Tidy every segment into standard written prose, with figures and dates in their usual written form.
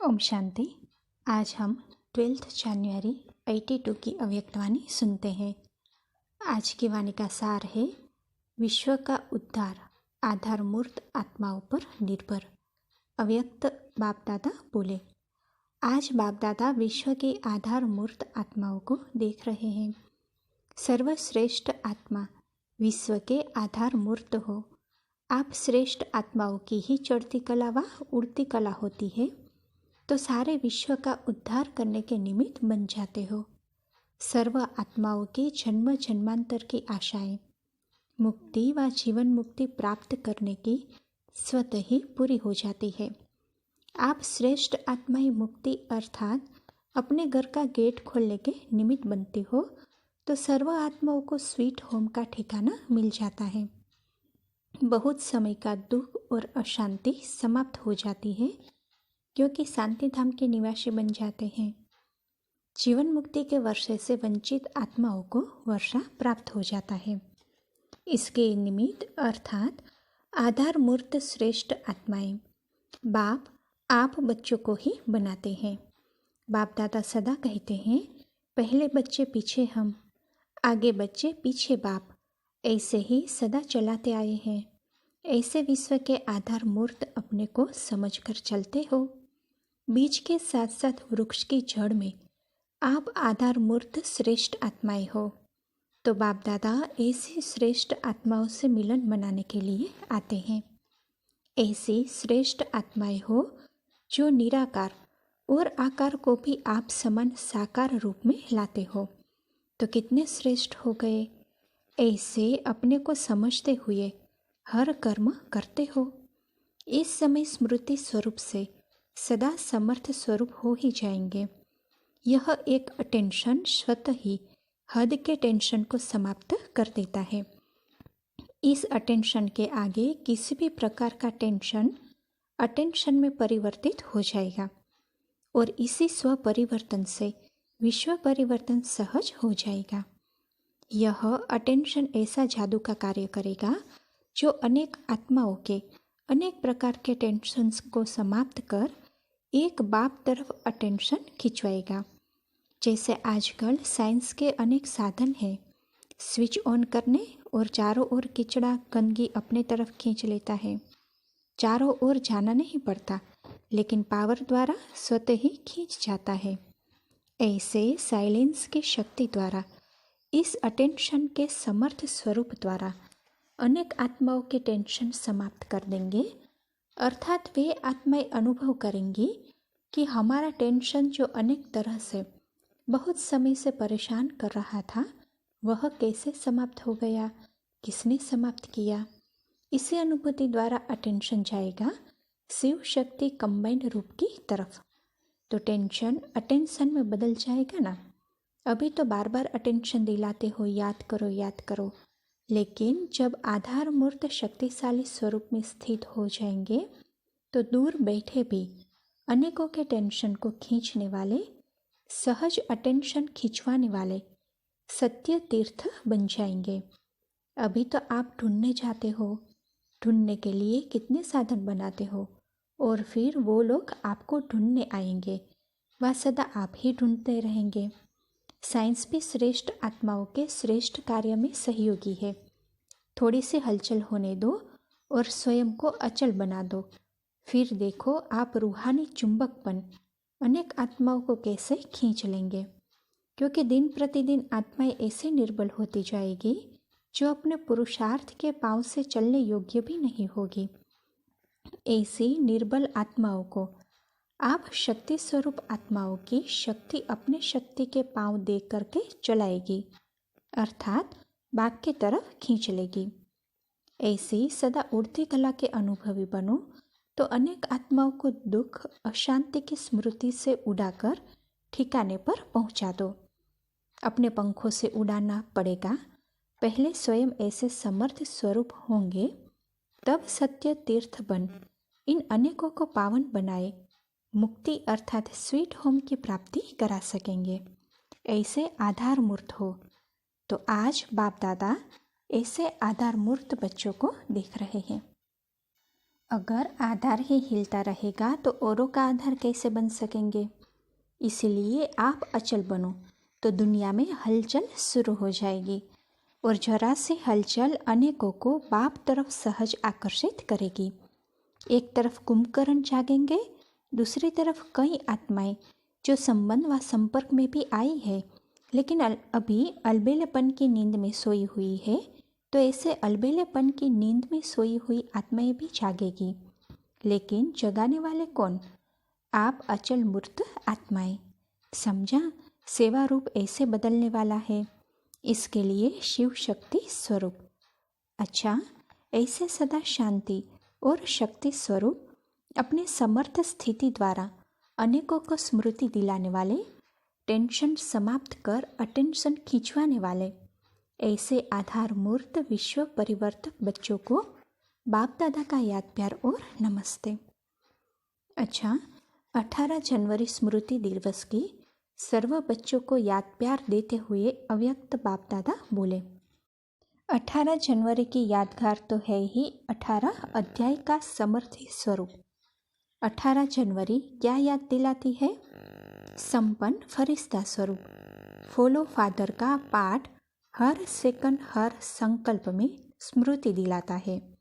ओम शांति। आज हम 12 जनवरी 82 की अव्यक्तवाणी सुनते हैं। आज की वाणी का सार है, विश्व का उद्धार आधार मूर्त आत्माओं पर निर्भर। अव्यक्त बाप दादा बोले, आज बाप दादा विश्व की आधार मूर्त आत्माओं को देख रहे हैं। सर्वश्रेष्ठ आत्मा विश्व के आधार मूर्त हो। आप श्रेष्ठ आत्माओं की ही चढ़ती कला व उड़ती कला होती है तो सारे विश्व का उद्धार करने के निमित्त बन जाते हो। सर्व आत्माओं की जन्म जन्मांतर की आशाएं मुक्ति व जीवन मुक्ति प्राप्त करने की स्वतः ही पूरी हो जाती है। आप श्रेष्ठ आत्माएं मुक्ति अर्थात अपने घर का गेट खोलने के निमित्त बनती हो तो सर्व आत्माओं को स्वीट होम का ठिकाना मिल जाता है। बहुत समय का दुख और अशांति समाप्त हो जाती है क्योंकि शांति धाम के निवासी बन जाते हैं। जीवन मुक्ति के वर्षे से वंचित आत्माओं को वर्षा प्राप्त हो जाता है। इसके निमित्त अर्थात आधार मूर्त श्रेष्ठ आत्माएं बाप आप बच्चों को ही बनाते हैं। बाप दादा सदा कहते हैं, पहले बच्चे पीछे हम, आगे बच्चे पीछे बाप। ऐसे ही सदा चलाते आए हैं। ऐसे विश्व के आधार मूर्त अपने को समझकर चलते हो। बीज के साथ साथ वृक्ष की जड़ में आप आधार मूर्त श्रेष्ठ आत्माएं हो। तो बाप दादा ऐसी श्रेष्ठ आत्माओं से मिलन मनाने के लिए आते हैं। ऐसी श्रेष्ठ आत्माएं हो जो निराकार और आकार को भी आप समान साकार रूप में लाते हो। तो कितने श्रेष्ठ हो गए। ऐसे अपने को समझते हुए हर कर्म करते हो। इस समय स्मृति स्वरूप से सदा समर्थ स्वरूप हो ही जाएंगे। यह एक टेंशन स्वतः ही हद के टेंशन को समाप्त कर देता है। इस अटेंशन के आगे किसी भी प्रकार का टेंशन अटेंशन में परिवर्तित हो जाएगा और इसी स्व परिवर्तन से विश्व परिवर्तन सहज हो जाएगा। यह अटेंशन ऐसा जादू का कार्य करेगा जो अनेक आत्माओं के अनेक प्रकार के टेंशन्स को समाप्त कर एक बाप तरफ अटेंशन खिंचवाएगा। जैसे आजकल साइंस के अनेक साधन हैं, स्विच ऑन करने और चारों ओर किचड़ा गंदगी अपने तरफ खींच लेता है। चारों ओर जाना नहीं पड़ता लेकिन पावर द्वारा स्वतः ही खींच जाता है। ऐसे साइलेंस की शक्ति द्वारा इस अटेंशन के समर्थ स्वरूप द्वारा अनेक आत्माओं के टेंशन समाप्त कर देंगे। अर्थात वे आत्माएं अनुभव करेंगी कि हमारा टेंशन जो अनेक तरह से बहुत समय से परेशान कर रहा था वह कैसे समाप्त हो गया, किसने समाप्त किया। इसी अनुभूति द्वारा अटेंशन जाएगा शिव शक्ति कंबाइंड रूप की तरफ। तो टेंशन अटेंशन में बदल जाएगा ना। अभी तो बार बार अटेंशन दिलाते हो, याद करो याद करो, लेकिन जब आधार मूर्त शक्तिशाली स्वरूप में स्थित हो जाएंगे तो दूर बैठे भी अनेकों के टेंशन को खींचने वाले, सहज अटेंशन खिंचवाने वाले सत्य तीर्थ बन जाएंगे। अभी तो आप ढूंढने जाते हो, ढूंढने के लिए कितने साधन बनाते हो और फिर वो लोग आपको ढूंढने आएंगे, वह सदा आप ही ढूंढते रहेंगे। साइंस भी श्रेष्ठ आत्माओं के श्रेष्ठ कार्य में सहयोगी है। थोड़ी सी हलचल होने दो और स्वयं को अचल बना दो, फिर देखो आप रूहानी चुंबकपन अनेक आत्माओं को कैसे खींच लेंगे। क्योंकि दिन प्रतिदिन आत्माएं ऐसे निर्बल होती जाएगी जो अपने पुरुषार्थ के पांव से चलने योग्य भी नहीं होगी। ऐसी निर्बल आत्माओं को आप शक्ति स्वरूप आत्माओं की शक्ति अपने शक्ति के पांव दे करके चलाएगी, अर्थात बाग की तरफ खींच लेगी। ऐसी सदा उड़ती कला के अनुभवी बनो तो अनेक आत्माओं को दुख अशांति की स्मृति से उड़ाकर ठिकाने पर पहुंचा दो। अपने पंखों से उड़ाना पड़ेगा। पहले स्वयं ऐसे समर्थ स्वरूप होंगे, तब सत्य तीर्थ बन इन अनेकों को पावन बनाए मुक्ति अर्थात स्वीट होम की प्राप्ति करा सकेंगे। ऐसे आधार मूर्त हो। तो आज बाप दादा ऐसे आधार मूर्त बच्चों को देख रहे हैं। अगर आधार ही हिलता रहेगा तो औरों का आधार कैसे बन सकेंगे। इसलिए आप अचल बनो तो दुनिया में हलचल शुरू हो जाएगी और जरा सी हलचल अनेकों को बाप तरफ सहज आकर्षित करेगी। एक तरफ कुंभकर्ण जागेंगे, दूसरी तरफ कई आत्माएं जो संबंध व संपर्क में भी आई है लेकिन अभी अलबेलेपन की नींद में सोई हुई है, तो ऐसे अलबेलेपन की नींद में सोई हुई आत्माएं भी जागेगी। लेकिन जगाने वाले कौन? आप अचल मूर्त आत्माएं। समझा? सेवा रूप ऐसे बदलने वाला है। इसके लिए शिव शक्ति स्वरूप। अच्छा, ऐसे सदा शांति और शक्ति स्वरूप अपने समर्थ स्थिति द्वारा अनेकों को स्मृति दिलाने वाले, टेंशन समाप्त कर अटेंशन खींचवाने वाले, ऐसे आधार मूर्त विश्व परिवर्तक बच्चों को बाप दादा का याद प्यार और नमस्ते। अच्छा, 18 जनवरी स्मृति दिवस की सर्व बच्चों को याद प्यार देते हुए अव्यक्त बाप दादा बोले। 18 जनवरी की यादगार तो है ही 18 अध्याय का समर्थी स्वरूप। 18 जनवरी क्या याद दिलाती है? संपन्न फरिश्ता स्वरूप। फॉलो फादर का पाठ हर सेकंड हर संकल्प में स्मृति दिलाता है।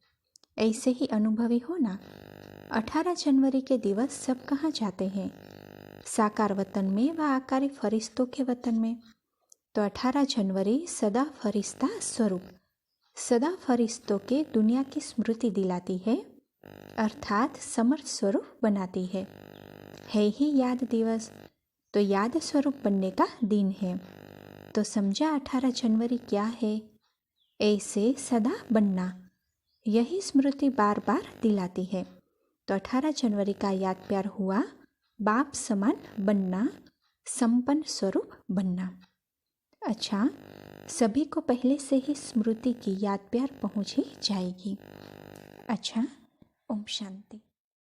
ऐसे ही अनुभवी हो ना। 18 जनवरी के दिवस सब कहाँ जाते हैं? साकार वतन में व आकारी फरिश्तों के वतन में। तो 18 जनवरी सदा फरिश्ता स्वरूप, सदा फरिश्तों के दुनिया की स्मृति दिलाती है, अर्थात समर्थ स्वरूप बनाती है ही याद दिवस, तो याद स्वरूप बनने का दिन है। तो समझा 18 जनवरी क्या है? ऐसे सदा बनना, यही स्मृति बार बार दिलाती है। तो 18 जनवरी का याद प्यार हुआ बाप समान बनना, संपन्न स्वरूप बनना। अच्छा, सभी को पहले से ही स्मृति की याद प्यार पहुँच ही जाएगी। अच्छा, ओम शांति।